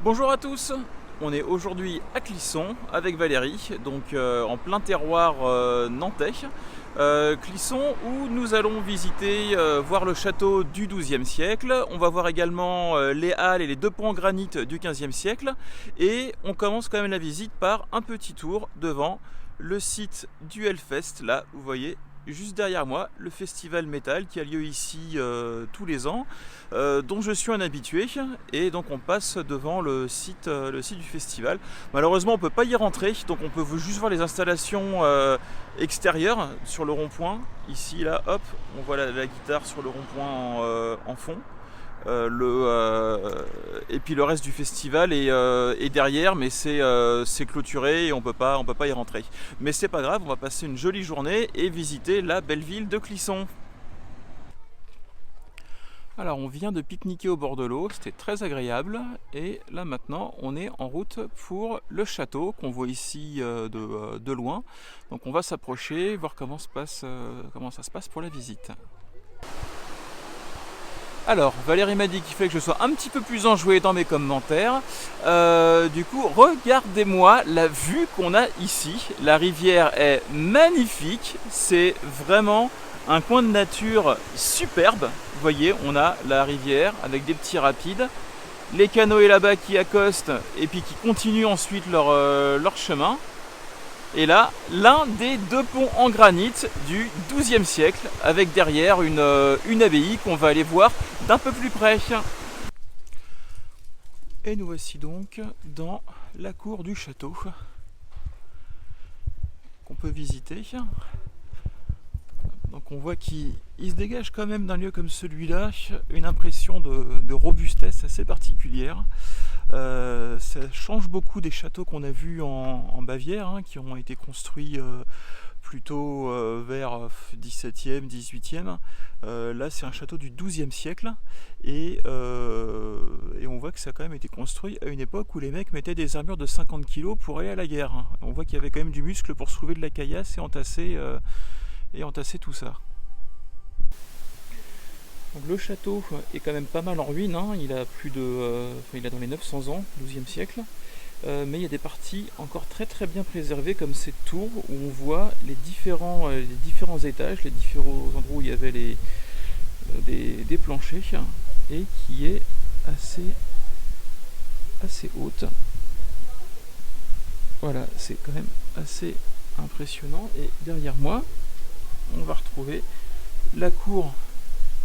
Bonjour à tous, on est aujourd'hui à Clisson avec Valérie, donc en plein terroir nantais. Clisson où nous allons visiter, voir le château du XIIe siècle. On va voir également les halles et les deux ponts en granit du XVe siècle. Et on commence quand même la visite par un petit tour devant le site du Hellfest. Là, vous voyez, juste derrière moi, le festival métal qui a lieu ici tous les ans, dont je suis un habitué. Et donc on passe devant le site du festival. Malheureusement, on ne peut pas y rentrer, donc on peut juste voir les installations extérieures sur le rond-point. Ici, là, hop, on voit la guitare sur le rond-point en fond. Et puis le reste du festival est derrière, mais c'est clôturé et on peut pas y rentrer. Mais c'est pas grave, on va passer une jolie journée et visiter la belle ville de Clisson. Alors on vient de pique-niquer au bord de l'eau, c'était très agréable, et là maintenant on est en route pour le château qu'on voit ici de loin. Donc on va s'approcher, voir comment ça se passe pour la visite. Alors, Valérie m'a dit qu'il fallait que je sois un petit peu plus enjoué dans mes commentaires. Du coup, regardez-moi la vue qu'on a ici. La rivière est magnifique. C'est vraiment un coin de nature superbe. Vous voyez, on a la rivière avec des petits rapides. Les canoës là-bas qui accostent et puis qui continuent ensuite leur chemin. Et là, l'un des deux ponts en granit du XIIe siècle, avec derrière une abbaye qu'on va aller voir d'un peu plus près. Et nous voici donc dans la cour du château qu'on peut visiter. Donc on voit qu'il se dégage quand même d'un lieu comme celui-là une impression de robustesse assez particulière. Ça change beaucoup des châteaux qu'on a vus en Bavière, qui ont été construits plutôt vers 17e, 18e. Là, c'est un château du XIIe siècle et on voit que ça a quand même été construit à une époque où les mecs mettaient des armures de 50 kg pour aller à la guerre. On voit qu'il y avait quand même du muscle pour soulever de la caillasse et entasser tout ça. Donc le château est quand même pas mal en ruine, il a il a dans les 900 ans, 12e siècle, mais il y a des parties encore très très bien préservées comme cette tour où on voit les différents étages, les différents endroits où il y avait des planchers et qui est assez haute. Voilà, c'est quand même assez impressionnant et derrière moi on va retrouver la cour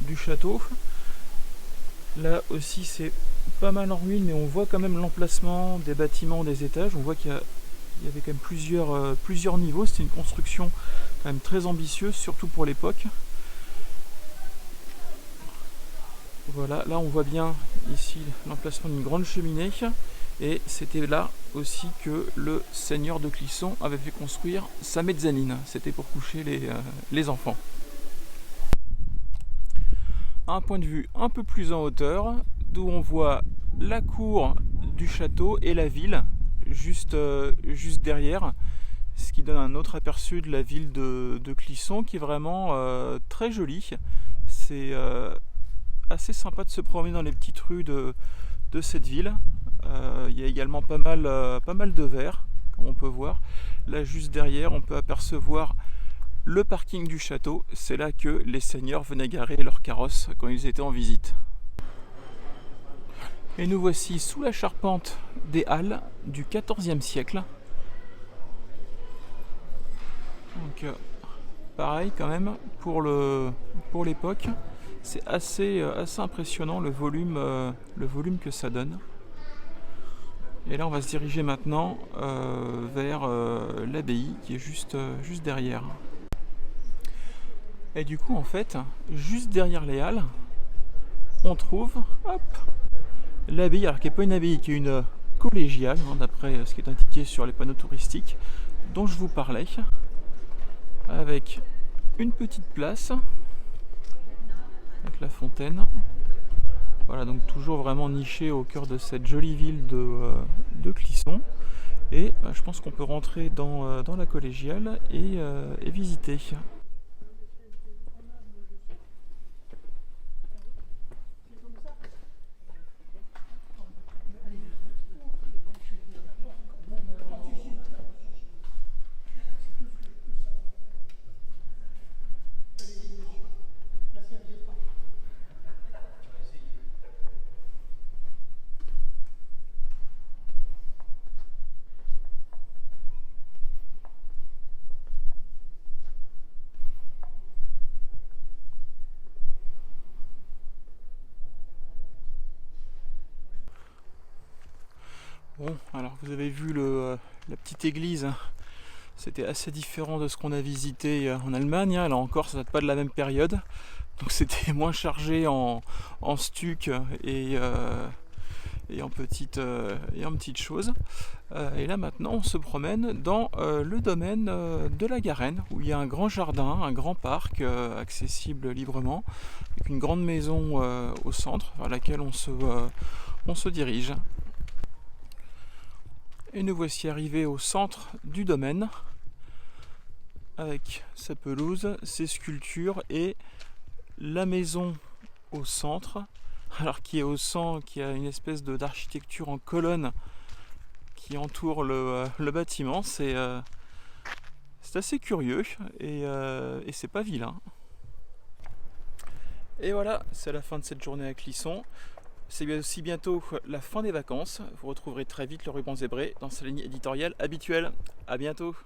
du château. Là aussi c'est pas mal en ruine, mais on voit quand même l'emplacement des bâtiments, des étages. On voit qu'il y avait quand même plusieurs niveaux. C'était une construction quand même très ambitieuse, surtout pour l'époque. Voilà, là on voit bien ici l'emplacement d'une grande cheminée. Et c'était là aussi que le seigneur de Clisson avait fait construire sa mezzanine. C'était pour coucher les enfants. Un point de vue un peu plus en hauteur, d'où on voit la cour du château et la ville juste derrière, ce qui donne un autre aperçu de la ville de Clisson qui est vraiment très jolie. C'est assez sympa de se promener dans les petites rues de cette ville. Il y a également pas mal de verres, comme on peut voir. Là juste derrière on peut apercevoir le parking du château, c'est là que les seigneurs venaient garer leurs carrosses quand ils étaient en visite. Et nous voici sous la charpente des halles du XIVe siècle. Donc pareil quand même pour l'époque, c'est assez impressionnant le volume que ça donne. Et là on va se diriger maintenant vers l'abbaye qui est juste derrière. Et du coup, en fait, juste derrière les halles, on trouve l'abbaye, alors qui n'est pas une abbaye, qui est une collégiale, d'après ce qui est indiqué sur les panneaux touristiques, dont je vous parlais, avec une petite place, avec la fontaine. Voilà, donc toujours vraiment niché au cœur de cette jolie ville de Clisson. Et je pense qu'on peut rentrer dans la collégiale et visiter. Bon, alors vous avez vu la petite église, c'était assez différent de ce qu'on a visité en Allemagne. Là encore, ça date pas de la même période, donc c'était moins chargé en stuc et en petites choses. Et là maintenant, on se promène dans le domaine de la Garenne, où il y a un grand jardin, un grand parc accessible librement, avec une grande maison au centre, vers laquelle on se dirige. Et nous voici arrivés au centre du domaine, avec sa pelouse, ses sculptures et la maison au centre, alors qui est au centre, qui a une espèce d'architecture en colonne qui entoure le bâtiment. C'est assez curieux et c'est pas vilain. Et voilà, c'est la fin de cette journée à Clisson. C'est aussi bientôt la fin des vacances. Vous retrouverez très vite le ruban zébré dans sa ligne éditoriale habituelle. A bientôt.